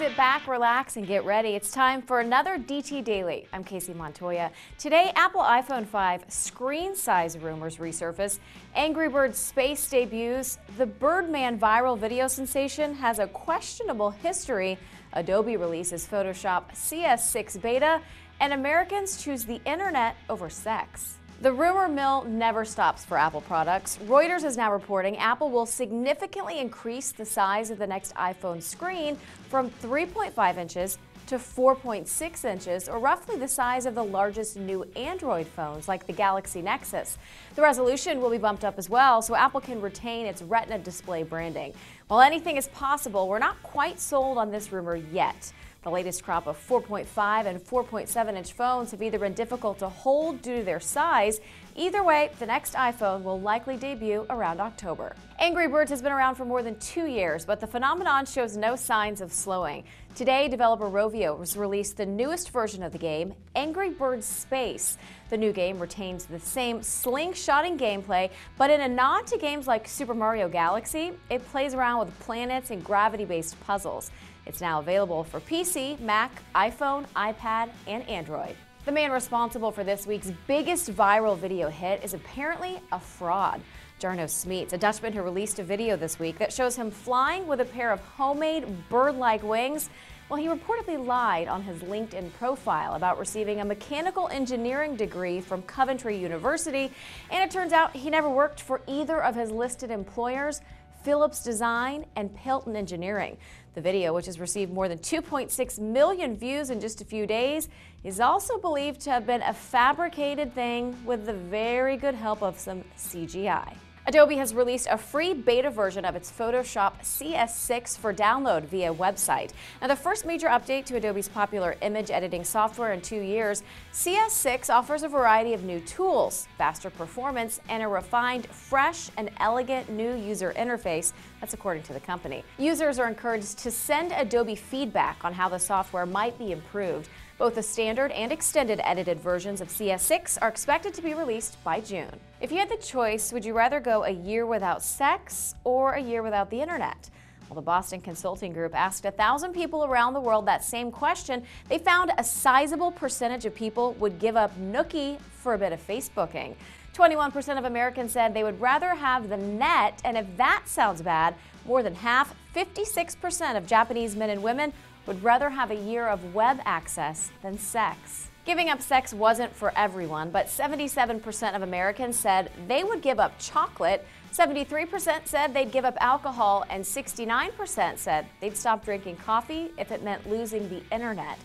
Sit back, relax, and get ready. It's time for another DT Daily. I'm Casey Montoya. Today, Apple iPhone 5 screen size rumors resurface, Angry Birds space debuts, the Birdman viral video sensation has a questionable history, Adobe releases Photoshop CS6 beta, and Americans choose the internet over sex. The rumor mill never stops for Apple products. Reuters is now reporting Apple will significantly increase the size of the next iPhone screen from 3.5 inches to 4.6 inches, or roughly the size of the largest new Android phones like the Galaxy Nexus. The resolution will be bumped up as well, so Apple can retain its Retina display branding. While anything is possible, we're not quite sold on this rumor yet. The latest crop of 4.5 and 4.7-inch phones have either been difficult to hold due to their size. Either way, the next iPhone will likely debut around October. Angry Birds has been around for more than 2 years, but the phenomenon shows no signs of slowing. Today, developer Rovio has released the newest version of the game, Angry Birds Space. The new game retains the same slingshotting gameplay, but in a nod to games like Super Mario Galaxy, it plays around with planets and gravity-based puzzles. It's now available for PC, Mac, iPhone, iPad, and Android. The man responsible for this week's biggest viral video hit is apparently a fraud. Jarno Smeets, a Dutchman who released a video this week that shows him flying with a pair of homemade bird-like wings. Well, he reportedly lied on his LinkedIn profile about receiving a mechanical engineering degree from Coventry University, and it turns out he never worked for either of his listed employers, Phillips Design and Pilton Engineering. The video, which has received more than 2.6 million views in just a few days, is also believed to have been a fabricated thing with the very good help of some CGI. Adobe has released a free beta version of its Photoshop CS6 for download via website. Now, the first major update to Adobe's popular image editing software in 2 years, CS6 offers a variety of new tools, faster performance, and a refined, fresh, and elegant new user interface. That's according to the company. Users are encouraged to send Adobe feedback on how the software might be improved. Both the standard and extended edited versions of CS6 are expected to be released by June. If you had the choice, would you rather go a year without sex or a year without the internet? Well, the Boston Consulting Group asked 1,000 people around the world that same question. They found a sizable percentage of people would give up Nookie for a bit of Facebooking. 21% of Americans said they would rather have the net, and if that sounds bad, more than half, 56% of Japanese men and women would rather have a year of web access than sex. Giving up sex wasn't for everyone, but 77% of Americans said they would give up chocolate, 73% said they'd give up alcohol, and 69% said they'd stop drinking coffee if it meant losing the internet.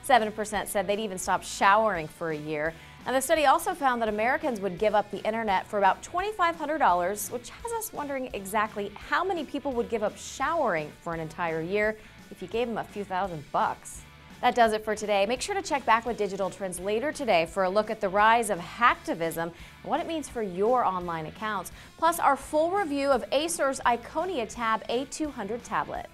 7% said they'd even stop showering for a year. And the study also found that Americans would give up the internet for about $2,500, which has us wondering exactly how many people would give up showering for an entire year if you gave them a few $1,000s. That does it for today. Make sure to check back with Digital Trends later today for a look at the rise of hacktivism and what it means for your online accounts, plus our full review of Acer's Iconia Tab A200 tablet.